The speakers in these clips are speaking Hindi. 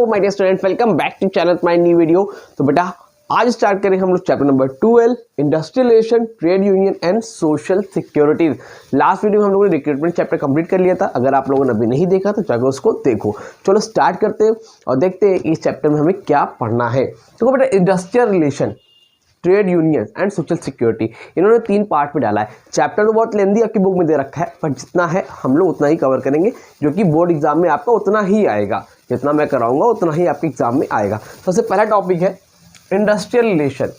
My dear student, welcome back to channel my new video. तो बेटा आज स्टार्ट करें हम लोग chapter number 12 industrial relation, trade union and social security. Last video में हम लोगों ने रिक्रूटमेंट चैप्टर कंप्लीट कर लिया था। अगर आप लोगों ने अभी नहीं देखा तो जाकर उसको देखो। चलो स्टार्ट करते हैं और देखते हैं इस चैप्टर में हमें क्या पढ़ना है। तो बेटा industrial relation, trade union and social security, इन्होंने 3 पार्ट में डाला है। चैप्टर तो बहुत लेंदी आपकी बुक में दे रखा है, पर जितना है हम लोग उतना ही कवर करेंगे, जो कि बोर्ड एग्जाम में आपका उतना ही आएगा। जितना मैं कराऊंगा उतना ही आपके एग्जाम में आएगा। सबसे पहला टॉपिक है इंडस्ट्रियल रिलेशन।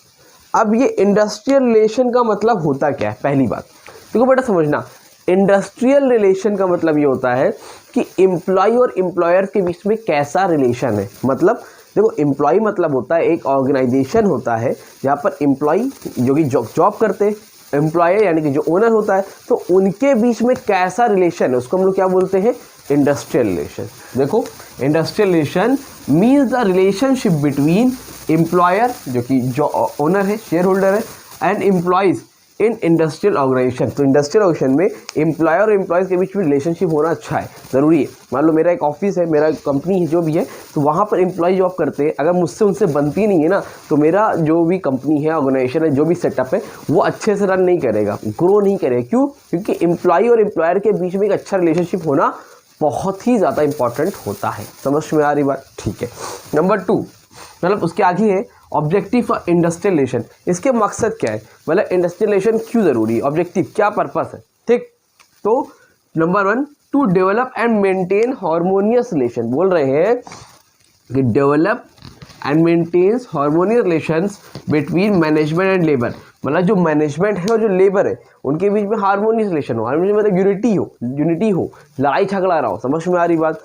अब ये इंडस्ट्रियल रिलेशन का मतलब होता क्या है? पहली बात देखो बेटा समझना, इंडस्ट्रियल रिलेशन का मतलब ये होता है कि एम्प्लॉय और एम्प्लॉयर के बीच में कैसा रिलेशन है। मतलब देखो एम्प्लॉय मतलब होता है एक ऑर्गेनाइजेशन होता है जहाँ पर एम्प्लॉय जो कि जॉब करते हैं, एम्प्लॉयर यानी कि जो ओनर होता है, तो उनके बीच में कैसा रिलेशन है उसको हम लोग क्या बोलते हैं? Industrial relation. देखो industrial relation means the relationship between employer जो कि जो ओनर है, शेयर होल्डर है, and employees in industrial organisation. तो इंडस्ट्रियल ऑर्गेनाइजेशन में एम्प्लॉयर और एम्प्लॉयज़ के बीच में रिलेशनशिप होना अच्छा है, ज़रूरी है। मान लो मेरा एक ऑफिस है, मेरा कंपनी है, जो भी है, तो वहाँ पर एम्प्लॉय जॉब करते हैं। अगर मुझसे उनसे बनती नहीं है ना, तो मेरा जो भी कंपनी है, ऑर्गेनाइजेशन है, जो भी सेटअप है, वो अच्छे से रन नहीं करेगा, ग्रो नहीं करेगा। क्यों? क्योंकि एम्प्लॉय और एम्प्लॉयर के बीच में एक अच्छा रिलेशनशिप होना बहुत ही ज़्यादा इंपॉर्टेंट होता है। समझ में आ रही बात? ठीक है। नंबर 2 मतलब उसके आगे है ऑब्जेक्टिव फॉर इंडस्ट्रियल रिलेशन। इसके मकसद क्या है? मतलब इंडस्ट्रियल रिलेशन क्यों ज़रूरी है, ऑब्जेक्टिव क्या पर्पस है, ठीक। तो number 1 to develop and maintain harmonious relation. बोल रहे हैं कि develop and maintains harmonious relations between management and labour. मतलब जो मैनेजमेंट है और जो लेबर है उनके बीच में हार्मोनियस रिलेशन हो। हार्मोनियस मतलब यूनिटी हो, लड़ाई झगड़ा रहा हो। समझ में आ रही बात?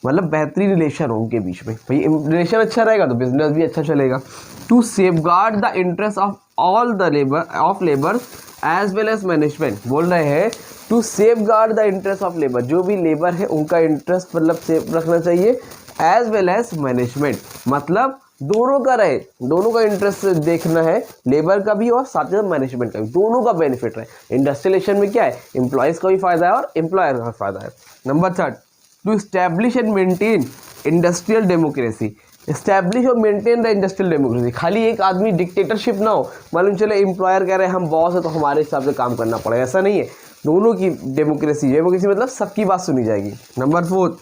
मतलब बेहतरीन रिलेशन हो उनके बीच में। भाई रिलेशन अच्छा रहेगा तो बिजनेस भी अच्छा चलेगा। To safeguard the interest of all the labour as well as management. बोल रहे हैं to safeguard the interest of labour, जो भी लेबर है उनका इंटरेस्ट मतलब सेफ रखना चाहिए, एज वेल एज मैनेजमेंट मतलब दोनों का रहे, दोनों का इंटरेस्ट देखना है, लेबर का भी और साथ ही साथ मैनेजमेंट का भी, दोनों का बेनिफिट रहे। इंडस्ट्रियल रिलेशन में क्या है? एम्प्लॉयज़ का भी फायदा है और एम्प्लॉयर का फायदा है। Number 3 to establish and maintain industrial democracy. Establish और मेंटेन द इंडस्ट्रियल डेमोक्रेसी। खाली एक आदमी डिक्टेटरशिप ना हो, मालूम चले एम्प्लॉयर कह रहे हैं हम बॉस है तो हमारे हिसाब से काम करना पड़ेगा, ऐसा नहीं है। दोनों की डेमोक्रेसी मतलब सबकी बात सुनी जाएगी। Number 4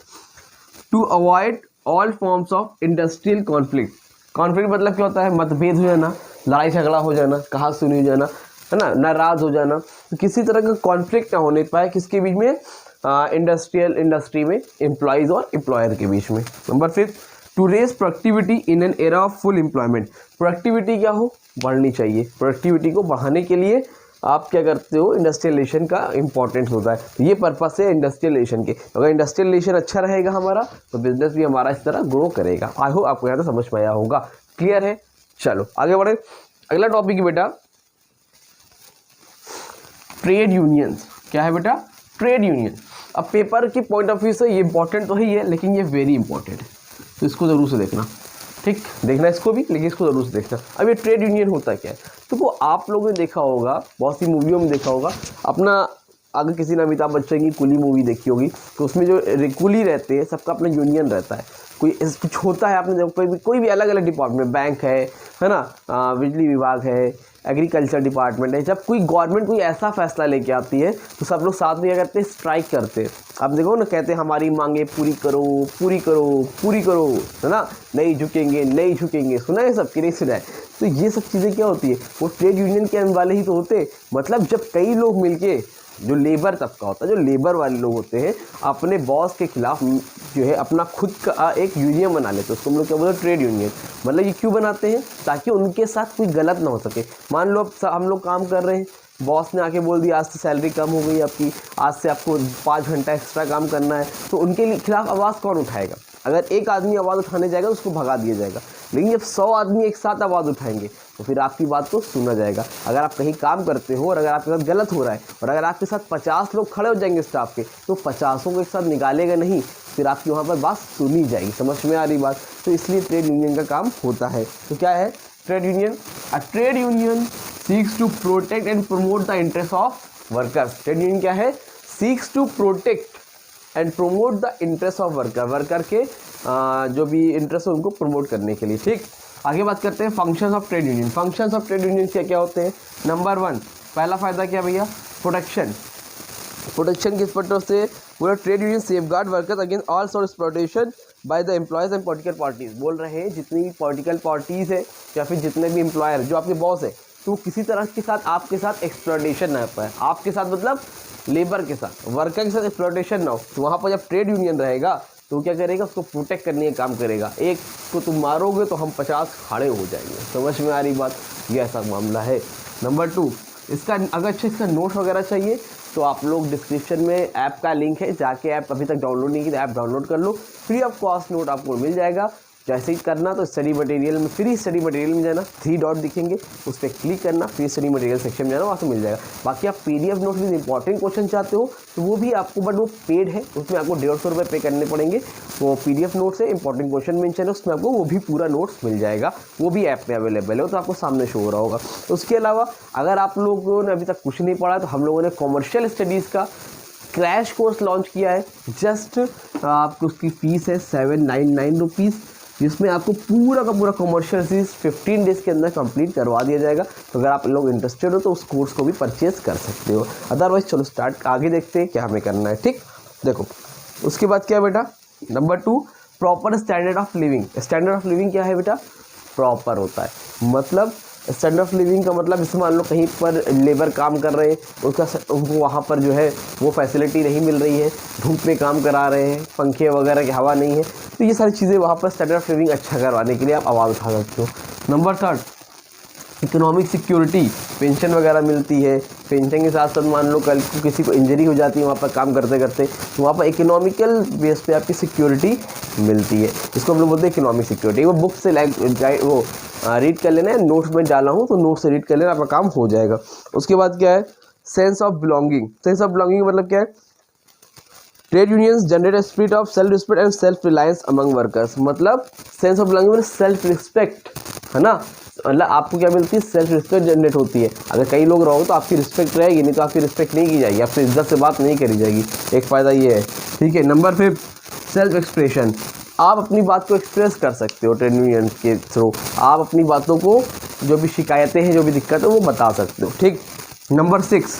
to avoid all forms of industrial conflict. Conflict मतलब क्या होता है? मतभेद हो जाना, लड़ाई झगड़ा हो जाना, कहा सुनी हो जाना, है ना, नाराज हो जाना। तो किसी तरह का कॉन्फ्लिक्ट ना होने पाए किसके बीच में? इंडस्ट्री में एम्प्लॉयज़ और एम्प्लॉयर के बीच में। Number 5 to raise productivity in an era of full employment. Productivity क्या हो? बढ़नी चाहिए। प्रोडक्टिविटी को बढ़ाने के लिए आप क्या करते हो? इंडस्ट्रियल रिलेशन का इंपॉर्टेंट होता है। तो ये पर्पस है इंडस्ट्रियल रिलेशन के। अगर इंडस्ट्रियल रिलेशन अच्छा रहेगा हमारा तो बिजनेस भी हमारा इस तरह ग्रो करेगा। आई होप आपको यहाँ तो समझ में आया होगा। क्लियर है? चलो आगे बढ़े। अगला टॉपिक है बेटा ट्रेड यूनियंस। क्या है बेटा? Trade union. अब पेपर के पॉइंट ऑफ व्यू से ये इंपॉर्टेंट तो ही है, लेकिन ये वेरी इंपॉर्टेंट है, तो इसको ज़रूर से देखना। ठीक, देखना इसको भी, लेकिन इसको ज़रूर से देखना। अब ये ट्रेड यूनियन होता क्या है? तो वो आप लोगों ने देखा होगा, बहुत सी मूवियों में देखा होगा। अपना अगर किसी ने अमिताभ बच्चन की कुली मूवी देखी होगी तो उसमें जो कुली रहते हैं सबका अपना यूनियन रहता है। कोई कुछ होता है, आपने देखो कोई भी अलग अलग डिपार्टमेंट, बैंक है ना, बिजली विभाग है, एग्रीकल्चर डिपार्टमेंट है। जब कोई गवर्नमेंट कोई ऐसा फैसला लेके आती है तो सब लोग साथ में क्या करते हैं? स्ट्राइक करते हैं। आप देखो ना, कहते हैं हमारी मांगे पूरी करो, पूरी करो, पूरी करो, है ना, नहीं झुकेंगे, नहीं झुकेंगे। सुना है सब कि नहीं सुना है? तो ये सब चीज़ें क्या होती है? वो ट्रेड यूनियन के वाले ही तो होते। मतलब जब कई लोग मिलके, जो लेबर तबका होता है, जो लेबर वाले लोग होते हैं, अपने बॉस के खिलाफ जो है अपना खुद का एक यूनियन बना लेते हैं, उसको हम लोग क्या बोलते हैं? Trade union. मतलब ये क्यों बनाते हैं? ताकि उनके साथ कोई गलत ना हो सके। मान लो हम लोग काम कर रहे हैं, बॉस ने आके बोल दिया आज से सैलरी कम हो गई आपकी, आज से आपको 5 घंटा एक्स्ट्रा काम करना है, तो उनके खिलाफ आवाज़ कौन उठाएगा? अगर एक आदमी आवाज़ उठाने जाएगा तो उसको भगा दिया जाएगा। लेकिन जब 100 आदमी एक साथ आवाज़ उठाएंगे तो फिर आपकी बात को सुना जाएगा। अगर आप कहीं काम करते हो और अगर आपके साथ गलत हो रहा है और अगर आपके साथ 50 लोग खड़े हो जाएंगे स्टाफ के, तो 50 को एक साथ निकालेगा नहीं, फिर आपकी वहाँ पर बात सुनी जाएगी। समझ में आ रही बात? तो इसलिए ट्रेड यूनियन का काम होता है। तो क्या है trade union? A trade union seeks to protect and promote the interest of workers. Trade union क्या है? Seeks to protect and promote the interest of worker. Worker के जो भी इंटरेस्ट है उनको प्रमोट करने के लिए। ठीक, आगे बात करते हैं functions of trade union. Functions of trade union क्या क्या होते हैं? नंबर 1, पहला फ़ायदा क्या भैया? प्रोटेक्शन। प्रोटेक्शन किस पर्पज से? पूरा trade union safeguard workers against all sort exploitation by the employees and political parties. बोल रहे हैं जितनी पॉलिटिकल पार्टीज़ है या फिर जितने भी एम्प्लॉयर जो आपके बॉस है, तो किसी तरह के साथ आपके साथ एक्सप्लॉयटेशन ना पाए। आपके साथ मतलब लेबर के साथ, वर्कर के साथ एक्सप्लॉयटेशन ना हो। तो वहाँ पर जब ट्रेड यूनियन रहेगा तो क्या करेगा? उसको प्रोटेक्ट करने का काम करेगा। एक को तुम मारोगे तो हम 50 खड़े हो जाएंगे। समझ में आ रही बात? ये ऐसा मामला है। नंबर 2, इसका अगर इसका नोट्स वगैरह चाहिए तो आप लोग डिस्क्रिप्शन में ऐप का लिंक है, जाके ऐप अभी तक डाउनलोड नहीं की तो ऐप डाउनलोड कर लो। फ्री ऑफ कॉस्ट नोट आपको मिल जाएगा। जैसे ही करना तो स्टडी मटेरियल में, फ्री स्टडी मटेरियल में जाना, 3 डॉट दिखेंगे, उस पर क्लिक करना, फ्री स्टडी मटेरियल सेक्शन में जाना, वहाँ से मिल जाएगा। बाकी आप PDF नोट में इंपॉर्टेंट क्वेश्चन चाहते हो तो वो भी आपको, बट वो पेड है, उसमें आपको 150 रुपये पे करने पड़ेंगे। वो PDF नोट से इंपॉर्टेंट क्वेश्चन मेंशन है, उसमें आपको वो भी पूरा नोट्स मिल जाएगा। वो भी ऐप में अवेलेबल है, तो आपको सामने शो हो रहा होगा। उसके अलावा अगर आप लोगों ने अभी तक कुछ नहीं पढ़ा तो हम लोगों ने कॉमर्शियल स्टडीज़ का क्रैश कोर्स लॉन्च किया है। जस्ट आपको उसकी फ़ीस है 799 रुपीज़, जिसमें आपको पूरा का पूरा कॉमर्शियल सीरीज 15 डेज़ के अंदर कंप्लीट करवा दिया जाएगा। तो अगर आप लोग इंटरेस्टेड हो तो उस कोर्स को भी परचेज कर सकते हो। अदरवाइज चलो स्टार्ट आगे देखते हैं क्या हमें करना है। ठीक, देखो उसके बाद क्या है बेटा? Number 2, proper standard of living. Standard of living क्या है बेटा? प्रॉपर होता है, मतलब स्टैंडर्ड ऑफ लिविंग का मतलब इसमें मान लो कहीं पर लेबर काम कर रहे हैं, उनको वहाँ पर जो है वो फैसिलिटी नहीं मिल रही है, धूप में काम करा रहे हैं, पंखे वगैरह की हवा नहीं है, तो ये सारी चीज़ें वहाँ पर स्टैंडर्ड ऑफ लिविंग अच्छा करवाने के लिए आप आवाज़ उठा सकते हो। Number 3, economic security. पेंशन वगैरह मिलती है, पेंशन के साथ साथ मान लो कल को किसी को इंजरी हो जाती है वहाँ पर काम करते करते, तो वहाँ पर इकोनॉमिकल बेस पे आपकी सिक्योरिटी मिलती है, इसको हम लोग बोलते हैं इकोनॉमिक सिक्योरिटी। वो बुक से वो रीड कर लेना है, नोट्स में डाला हूँ तो नोट्स से रीड कर लेना, आपका काम हो जाएगा। उसके बाद क्या है? Sense of belonging. Sense of belonging मतलब क्या है? Trade unions generate a spirit of self respect and self reliance among workers. मतलब सेंस ऑफ बिलोंगिंग मतलब सेल्फ रिस्पेक्ट, है ना? मतलब आपको क्या मिलती है? सेल्फ रिस्पेक्ट जनरेट होती है। अगर कई लोग रहो तो आपकी रिस्पेक्ट रहेगी, नहीं तो आपकी रिस्पेक्ट नहीं की जाएगी, आपसे इज्जत से बात नहीं करी जाएगी। एक फ़ायदा ये है। ठीक है। Number 5, self expression. आप अपनी बात को एक्सप्रेस कर सकते हो ट्रेड यूनियन के थ्रू। आप अपनी बातों को, जो भी शिकायतें हैं, जो भी दिक्कत है, वो बता सकते हो। ठीक। Number 6,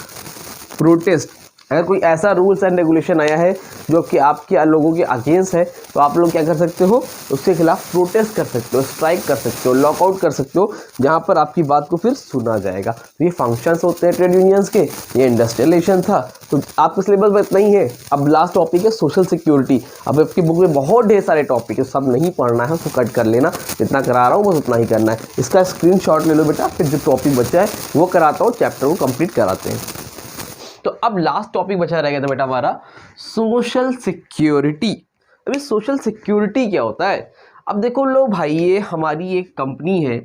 protest. अगर कोई ऐसा रूल्स एंड रेगुलेशन आया है जो कि आपके लोगों के अगेंस्ट है, तो आप लोग क्या कर सकते हो? उसके खिलाफ प्रोटेस्ट कर सकते हो, स्ट्राइक कर सकते हो, लॉकआउट कर सकते हो, जहां पर आपकी बात को फिर सुना जाएगा। तो ये फंक्शंस होते हैं ट्रेड यूनियंस के। ये इंडस्ट्रियलाइजेशन था, तो आपके सिलेबस में इतना ही है। अब लास्ट टॉपिक है सोशल सिक्योरिटी। अब आपकी बुक में बहुत ढेर सारे टॉपिक है, सब नहीं पढ़ना है, उसको कट कर लेना। जितना करा रहा हूँ बस उतना ही करना है। इसका स्क्रीनशॉट ले लो बेटा, फिर जो टॉपिक बचा है वो कराता हूँ, चैप्टर को कंप्लीट कराते हैं। तो अब लास्ट टॉपिक बचा रह गया था बेटा हमारा सोशल सिक्योरिटी। अभी सोशल सिक्योरिटी क्या होता है? अब देखो लो भाई, ये हमारी एक कंपनी है,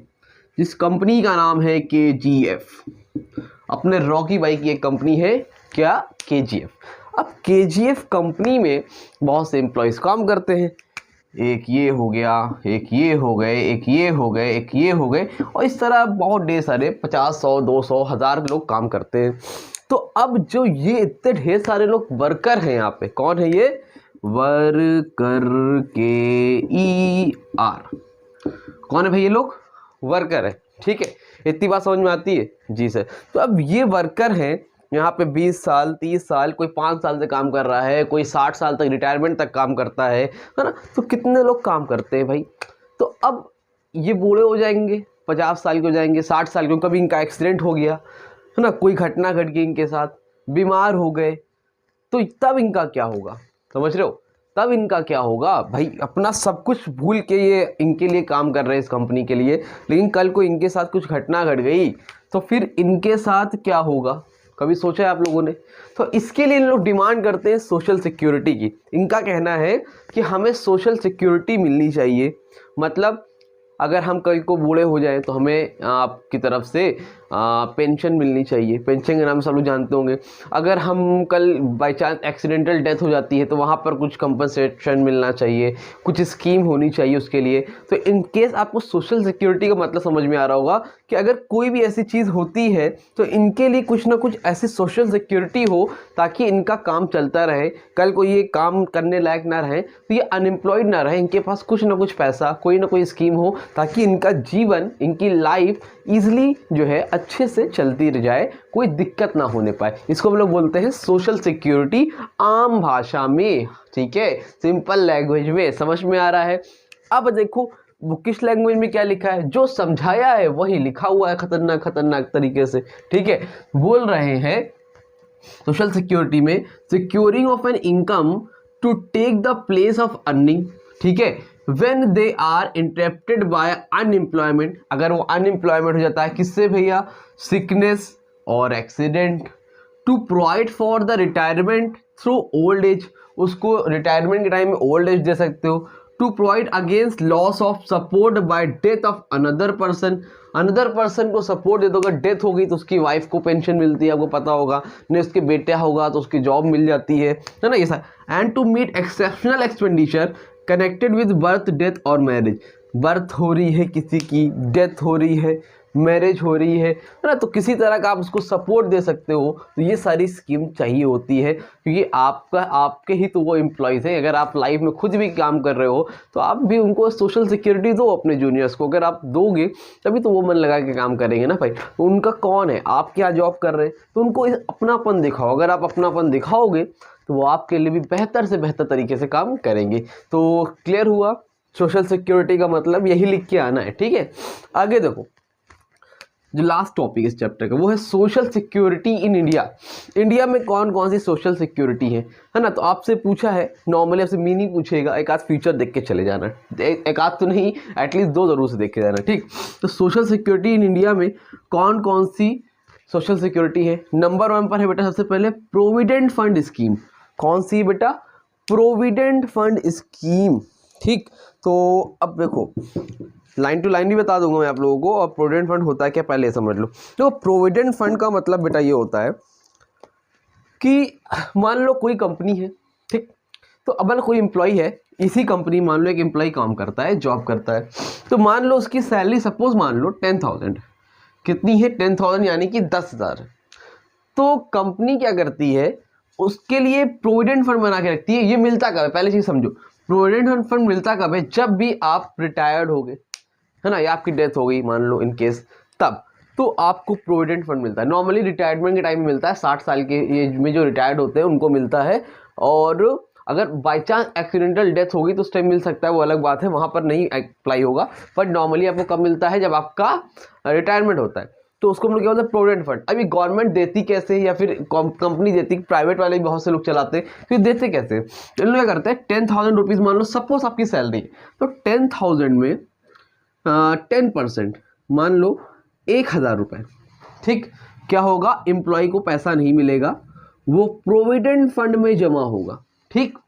जिस कंपनी का नाम है KGF। अपने रॉकी भाई की एक कंपनी है, क्या? KGF। अब KGF कंपनी में बहुत से एम्प्लॉयज़ काम करते हैं। एक ये हो गया, एक ये हो गए, एक ये हो गए, एक ये हो गए, और इस तरह बहुत ढेर सारे 50, 100, 200, 1000 लोग काम करते हैं। तो अब जो ये इतने ढेर सारे लोग वर्कर हैं यहाँ पे, कौन है ये? Worker, KER। कौन है भाई ये लोग? वर्कर है। ठीक है, इतनी बात समझ में आती है? जी सर। तो अब ये वर्कर हैं यहाँ पे 20 साल, 30 साल, कोई 5 साल से काम कर रहा है, कोई 60 साल तक रिटायरमेंट तक काम करता है ना? तो कितने लोग काम करते हैं भाई? तो अब ये बूढ़े हो जाएंगे, 50 साल के हो जाएंगे, 60 साल के, कभी इनका एक्सीडेंट हो गया है ना, कोई घटना घट गई इनके साथ, बीमार हो गए, तो तब इनका क्या होगा? समझ रहे हो? तब इनका क्या होगा भाई? अपना सब कुछ भूल के ये इनके लिए काम कर रहे हैं, इस कंपनी के लिए, लेकिन कल को इनके साथ कुछ घटना घट गई तो फिर इनके साथ क्या होगा? कभी सोचा है आप लोगों ने? तो इसके लिए इन लोग डिमांड करते हैं सोशल सिक्योरिटी की। इनका कहना है कि हमें सोशल सिक्योरिटी मिलनी चाहिए। मतलब अगर हम कल को बूढ़े हो जाएं तो हमें आपकी तरफ से पेंशन मिलनी चाहिए। पेंशन के नाम सब लोग जानते होंगे। अगर हम कल बाई चांस एक्सीडेंटल डेथ हो जाती है तो वहाँ पर कुछ कंपनसेशन मिलना चाहिए, कुछ स्कीम होनी चाहिए उसके लिए। तो इन केस आपको सोशल सिक्योरिटी का मतलब समझ में आ रहा होगा कि अगर कोई भी ऐसी चीज़ होती है तो इनके लिए कुछ ना कुछ ऐसी सोशल सिक्योरिटी हो ताकि इनका काम चलता रहे, कल को ये काम करने लायक ना रहे तो ये अनएम्प्लॉयड ना रहे, इनके पास कुछ ना कुछ पैसा, कोई ना कोई स्कीम हो ताकि इनका जीवन, इनकी लाइफ ईजिली जो है अच्छे से चलती रह जाए, कोई दिक्कत ना होने पाए। इसको हम लोग बोलते हैं सोशल सिक्योरिटी आम भाषा में, ठीक है, सिंपल लैंग्वेज में। समझ में आ रहा है? अब देखो बुकिश लैंग्वेज में क्या लिखा है, जो समझाया है वही लिखा हुआ है खतरनाक खतरनाक तरीके से, ठीक है। बोल रहे हैं सोशल सिक्योरिटी में securing of an income to take the place of earning, ठीक है, when they are interrupted by unemployment. अगर वो अनएम्प्लॉयमेंट हो जाता है किससे भैया, सिकनेस और accident. To provide for the retirement through old age, उसको रिटायरमेंट के टाइम में ओल्ड एज दे सकते हो। To provide against loss of support by death of another person, another person को सपोर्ट दे दो, अगर डेथ हो गई तो उसकी वाइफ को पेंशन मिलती है, आपको पता होगा, नहीं उसके बेटा होगा तो उसकी जॉब मिल जाती है ना, ये सब। And to meet exceptional expenditure connected with birth, death और मैरिज। बर्थ हो रही है किसी की, डेथ हो रही है, मैरिज हो रही है ना, तो किसी तरह का आप उसको सपोर्ट दे सकते हो। तो ये सारी स्कीम चाहिए होती है क्योंकि आपके ही तो वो एम्प्लॉयज़ हैं। अगर आप लाइफ में खुद भी काम कर रहे हो तो आप भी उनको सोशल सिक्योरिटी दो अपने जूनियर्स को। अगर आप दोगे तभी तो वो मन लगा के काम करेंगे ना भाई। तो उनका कौन है, आप क्या जॉब कर रहे हैं, तो उनको अपनापन दिखाओ। अगर आप अपनापन दिखाओगे तो वो आपके लिए भी बेहतर से बेहतर तरीके से काम करेंगे। तो क्लियर हुआ, सोशल सिक्योरिटी का मतलब यही लिख के आना है, ठीक है। आगे देखो, जो लास्ट टॉपिक इस चैप्टर का वो है social security in India. India में कौन कौन सी सोशल सिक्योरिटी है ना। तो आपसे पूछा है, नॉर्मली आपसे मीनिंग पूछेगा, एक आध फीचर देख के चले जाना, एक आध तो नहीं, एटलीस्ट दो जरूर से देख के जाना, ठीक। तो सोशल सिक्योरिटी इन इंडिया में कौन कौन सी सोशल सिक्योरिटी है। नंबर 1 पर है बेटा सबसे पहले प्रोविडेंट फंड स्कीम। कौन सी बेटा, प्रोविडेंट फंड स्कीम, ठीक। तो अब देखो लाइन टू लाइन भी बता दूंगा मैं आप लोगों को, और प्रोविडेंट फंड होता है क्या पहले समझ लो। तो प्रोविडेंट फंड का मतलब बेटा ये होता है कि मान लो कोई कंपनी है, ठीक, तो अब कोई एम्प्लॉय है, इसी कंपनी मान लो एक एम्प्लॉय काम करता है, जॉब करता है, तो मान लो उसकी सैलरी सपोज मान लो 10,000, कितनी है 10,000 यानी कि 10,000। तो कंपनी क्या करती है, उसके लिए प्रोविडेंट फंड बना के रखती है। ये मिलता कब है, पहले चीज समझो, प्रोविडेंट फंड मिलता कब है, जब भी आप रिटायर्ड हो गए, है ना, या आपकी डेथ हो गई मान लो इन केस, तब तो आपको प्रोविडेंट फंड मिलता है। नॉर्मली रिटायरमेंट के टाइम में मिलता है, 60 साल के एज में जो रिटायर्ड होते हैं उनको मिलता है। और अगर बाई चांस एक्सीडेंटल डेथ होगी तो उस टाइम मिल सकता है, वो अलग बात है, वहाँ पर नहीं अप्लाई होगा। बट नॉर्मली आपको कब मिलता है, जब आपका रिटायरमेंट होता है, तो उसको हम लोग क्या बोलते हैं, प्रोविडेंट फंड। अभी गवर्नमेंट देती कैसे, या फिर कंपनी देती, प्राइवेट वाले भी बहुत से लोग चलाते हैं, तो देते कैसे, इन लोग क्या करते हैं, 10,000 रुपीज़ मान लो सपोज आपकी सैलरी, तो 10,000 में 10% मान लो 1,000 रुपये, ठीक, क्या होगा, एम्प्लॉय को पैसा नहीं मिलेगा, वो प्रोविडेंट फंड में जमा होगा, ठीक।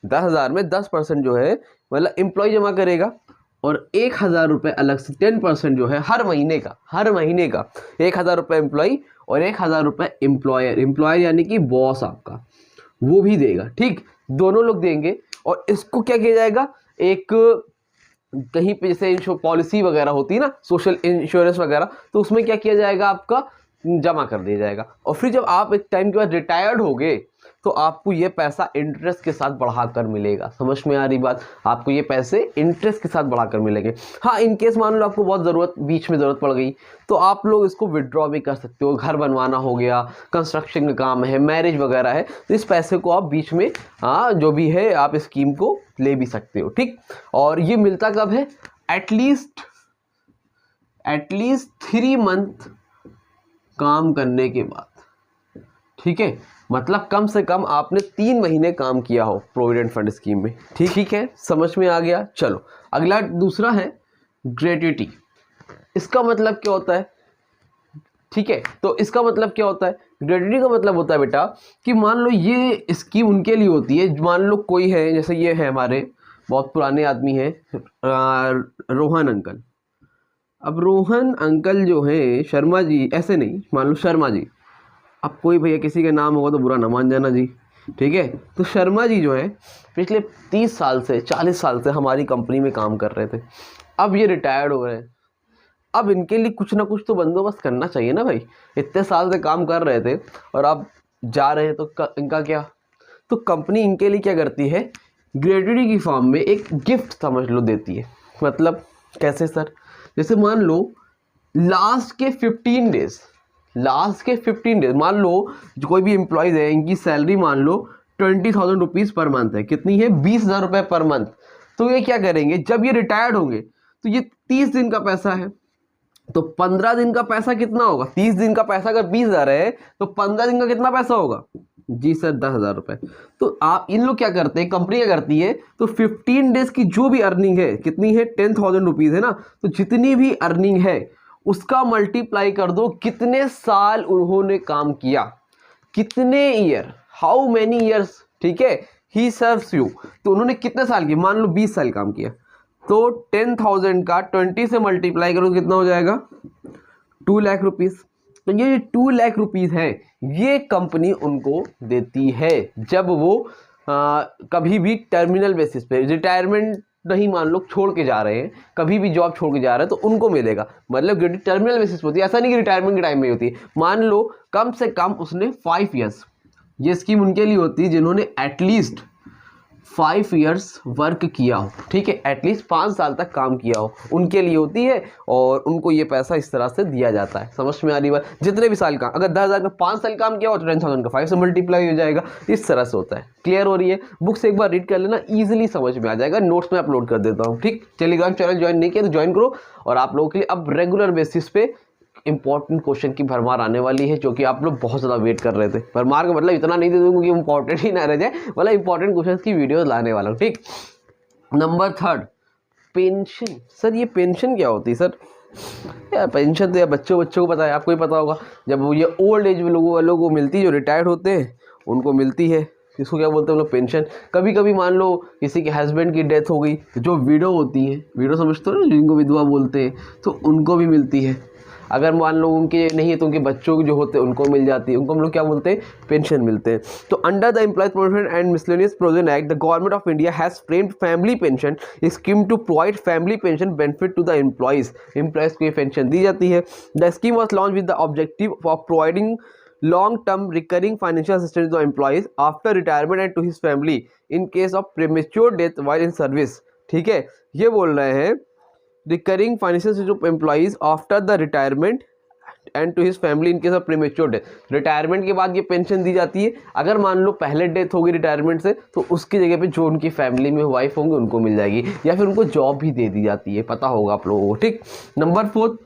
10,000 में 10% जो है मतलब एम्प्लॉय जमा करेगा, और 1,000 रुपये अलग से 10% जो है हर महीने का 1,000 रुपये एम्प्लॉय और 1,000 रुपये एम्प्लॉयर यानी कि बॉस आपका, वो भी देगा, ठीक, दोनों लोग देंगे। और इसको क्या किया जाएगा, एक कहीं पे जैसे पॉलिसी वगैरह होती है ना, सोशल इंश्योरेंस वगैरह, तो उसमें क्या किया जाएगा, आपका जमा कर दिया जाएगा। और फिर जब आप एक टाइम के बाद रिटायर्ड होगे तो आपको ये पैसा इंटरेस्ट के साथ बढ़ाकर मिलेगा। समझ में आ रही बात, आपको ये पैसे इंटरेस्ट के साथ बढ़ाकर मिलेंगे। हाँ, इन केस मान लो आपको बहुत बीच में ज़रूरत पड़ गई तो आप लोग इसको विड्रॉ भी कर सकते हो। घर बनवाना हो गया, कंस्ट्रक्शन का काम है, मैरिज वगैरह है, तो इस पैसे को आप बीच में जो भी है आप स्कीम को ले भी सकते हो, ठीक। और ये मिलता कब है, एटलीस्ट 3 मंथ काम करने के बाद, ठीक है, मतलब कम से कम आपने 3 महीने काम किया हो प्रोविडेंट फंड स्कीम में, ठीक है, समझ में आ गया। चलो अगला दूसरा है ग्रेट्युटी। इसका मतलब क्या होता है, ठीक है, तो इसका मतलब क्या होता है, ग्रेट्युटी का मतलब होता है बेटा कि मान लो ये स्कीम उनके लिए होती है, मान लो कोई है, जैसे ये है हमारे बहुत पुराने आदमी हैं, रोहन अंकल, अब रोहन अंकल जो हैं, शर्मा जी, ऐसे नहीं, मान लो शर्मा जी, अब कोई भैया किसी का नाम होगा तो बुरा ना मान जाना जी, ठीक है। तो शर्मा जी जो है पिछले 30 साल से 40 साल से हमारी कंपनी में काम कर रहे थे, अब ये रिटायर्ड हो रहे हैं। अब इनके लिए कुछ ना कुछ तो बंदोबस्त करना चाहिए ना भाई, इतने साल से काम कर रहे थे और अब जा रहे हैं तो इनका क्या। तो कंपनी इनके लिए क्या करती है, ग्रेट्युटी की फॉर्म में एक गिफ्ट समझ लो देती है। मतलब कैसे सर, जैसे मान लो लास्ट के 15 डेज मान लो जो कोई भी एम्प्लॉयज़ है, इनकी सैलरी मान लो 20,000 रुपीज़ पर मंथ है। कितनी है? 20,000 रुपये पर मंथ। तो ये क्या करेंगे, जब ये रिटायर्ड होंगे तो ये 30 दिन का पैसा है, तो 15 दिन का पैसा कितना होगा? 30 दिन का पैसा अगर 20,000 है तो 15 दिन का कितना पैसा होगा? जी सर 10,000 रुपये। तो आप इन लोग क्या करते हैं, कंपनी क्या करती है, तो 15 डेज की जो भी अर्निंग है, कितनी है? 10,000 रुपीज़ है ना, तो जितनी भी अर्निंग है उसका मल्टीप्लाई कर दो कितने साल उन्होंने काम किया, कितने ईयर, हाउ मैनी ईयर्स, ठीक है, ही सर्व्स यू। तो उन्होंने कितने साल की, मान लो 20 साल काम किया, तो 10,000 का 20 से मल्टीप्लाई करो कितना हो जाएगा? 2 लाख रुपीज़। तो ये 2 लाख रुपीज़ है, ये कंपनी उनको देती है जब वो कभी भी टर्मिनल बेसिस पे, रिटायरमेंट नहीं मान लो छोड़ के जा रहे हैं, कभी भी जॉब छोड़ के जा रहे हैं तो उनको मिलेगा। मतलब टर्मिनल बेसिस पे होती है, ऐसा नहीं कि रिटायरमेंट के टाइम में होती है। मान लो कम से कम उसने 5 ईयर्स, ये स्कीम उनके लिए होती है जिन्होंने एटलीस्ट 5 ईयर्स वर्क किया हो, ठीक है, एटलीस्ट 5 साल तक काम किया हो, उनके लिए होती है और उनको ये पैसा इस तरह से दिया जाता है। समझ में आ रही बात? जितने भी साल का, अगर 10,000 का 5 साल काम किया हो तो 10,000 का 5 से मल्टीप्लाई हो जाएगा, इस तरह से होता है। क्लियर हो रही है? बुक से एक बार रीड कर लेना, ईजिली समझ में आ जाएगा, नोट्स में अपलोड कर देता हूँ, ठीक। टेलीग्राम चैनल ज्वाइन नहीं किया तो ज्वाइन करो, और आप लोगों के लिए अब रेगुलर बेसिस पे इंपॉर्टेंट क्वेश्चन की भरमार आने वाली है, जो कि आप लोग बहुत ज़्यादा वेट कर रहे थे। भरमार का मतलब इतना नहीं दे दूँगा कि इंपॉर्टेंट ही ना रह जाए, मतलब इंपॉर्टेंट क्वेश्चन की वीडियोस लाने वाला हूँ, ठीक। Number 3, pension. सर ये पेंशन क्या होती है सर? यार पेंशन तो यार बच्चों को पता है, आपको ही पता होगा। जब वो ये ओल्ड एज में लोगों वालों को मिलती है, जो रिटायर्ड होते हैं उनको मिलती है, इसको क्या बोलते हैं हम लोग? पेंशन। कभी कभी मान लो किसी के हस्बैंड की डेथ हो गई, जो विडो होती है, विडो समझते हो ना, जिनको विधवा बोलते हैं, तो उनको भी मिलती है। अगर मान लो उनके नहीं है तो उनके बच्चों जो होते हैं उनको मिल जाती है, उनको हम लोग क्या बोलते हैं? पेंशन मिलते हैं। तो under the employees provident and miscellaneous provision act, the government of India has framed family pension scheme to provide family pension benefit to the employees को ये पेंशन दी जाती है। The scheme was launched with the objective of providing long term recurring financial assistance to employees after retirement and to his family in case of premature death while in service, ठीक है। ये बोल रहे हैं recurring financial assistance to employees after the retirement and to his family in case of premature death. Retirement के बाद ये पेंशन दी जाती है। अगर मान लो पहले डेथ होगी रिटायरमेंट से, तो उसकी जगह पे जो उनकी फैमिली में वाइफ होंगे उनको मिल जाएगी, या फिर उनको जॉब भी दे दी जाती है, पता होगा आप लोगों को, ठीक। नंबर 4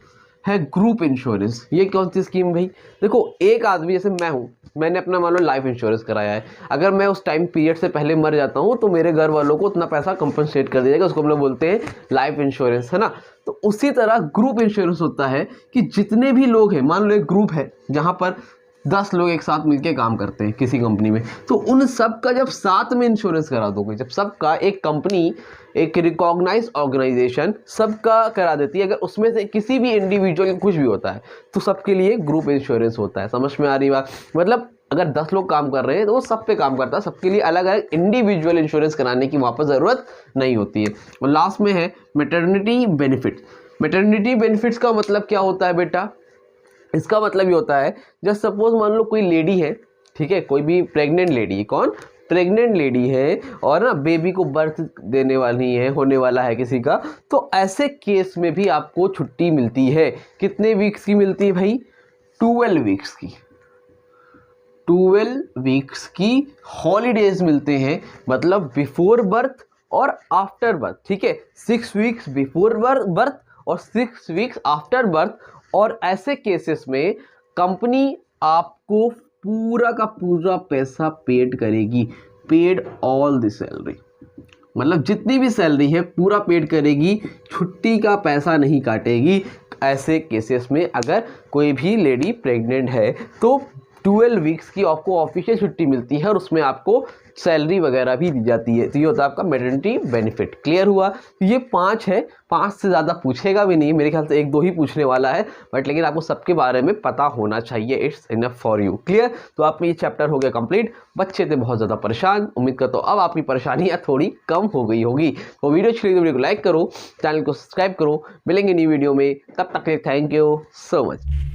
है ग्रुप इंश्योरेंस। ये कौन सी स्कीम भाई? देखो एक आदमी जैसे मैं हूँ, मैंने अपना मान लो लाइफ इंश्योरेंस कराया है, अगर मैं उस टाइम पीरियड से पहले मर जाता हूँ तो मेरे घर वालों को उतना पैसा कंपनसेट कर दिया जाएगा, उसको हम लोग बोलते हैं लाइफ इंश्योरेंस, है ना। तो उसी तरह ग्रुप इंश्योरेंस होता है कि जितने भी लोग हैं, मान लो एक ग्रुप है जहाँ पर 10 लोग एक साथ मिलकर काम करते हैं किसी कंपनी में, तो उन सब का जब साथ में इंश्योरेंस करा दोगे, जब सबका एक कंपनी, एक रिकॉग्नाइज ऑर्गेनाइजेशन सबका करा देती है, अगर उसमें से किसी भी इंडिविजुअल कुछ भी होता है तो सबके लिए ग्रुप इंश्योरेंस होता है। समझ में आ रही बात? मतलब अगर 10 लोग काम कर रहे हैं तो वो सब पे काम करता है, सबके लिए अलग अलग इंडिविजुअल इंश्योरेंस कराने की वहाँ पर ज़रूरत नहीं होती है। और लास्ट में है मैटरनिटी बेनिफिट। मैटरनिटी बेनिफिट्स का मतलब क्या होता है बेटा? इसका मतलब ये होता है, जब सपोज मान लो कोई लेडी है, ठीक है, कोई भी प्रेग्नेंट लेडी, कौन प्रेग्नेंट लेडी है और ना बेबी को बर्थ देने वाली है, होने वाला है किसी का, तो ऐसे केस में भी आपको छुट्टी मिलती है। कितने वीक्स की मिलती है भाई? 12 वीक्स की। 12 वीक्स की हॉलीडेज मिलते हैं, मतलब बिफोर बर्थ और आफ्टर बर्थ, ठीक है। 6 वीक्स बिफोर बर्थ और 6 वीक्स आफ्टर बर्थ। और ऐसे केसेस में कंपनी आपको पूरा का पूरा पैसा पेड करेगी, पेड ऑल द सैलरी, मतलब जितनी भी सैलरी है पूरा पेड करेगी, छुट्टी का पैसा नहीं काटेगी। ऐसे केसेस में अगर कोई भी लेडी प्रेग्नेंट है तो 12 वीक्स की आपको ऑफिशियल छुट्टी मिलती है और उसमें आपको सैलरी वगैरह भी दी जाती है। तो ये होता है आपका मैटरनिटी बेनिफिट। क्लियर हुआ? तो ये 5 है, 5 से ज़्यादा पूछेगा भी नहीं, मेरे ख्याल से 1-2 ही पूछने वाला है, बट लेकिन आपको सबके बारे में पता होना चाहिए। It's enough for you. Clear? तो आप ये चैप्टर हो गया कंप्लीट। बच्चे थे बहुत ज़्यादा परेशान, उम्मीद करता हूँ अब आपकी परेशानियाँ थोड़ी कम हो गई होगी। तो वीडियो अच्छी लगी तो वीडियो को लाइक करो, चैनल को सब्सक्राइब करो। मिलेंगे नई वीडियो में, तब तक के लिए थैंक यू सो मच।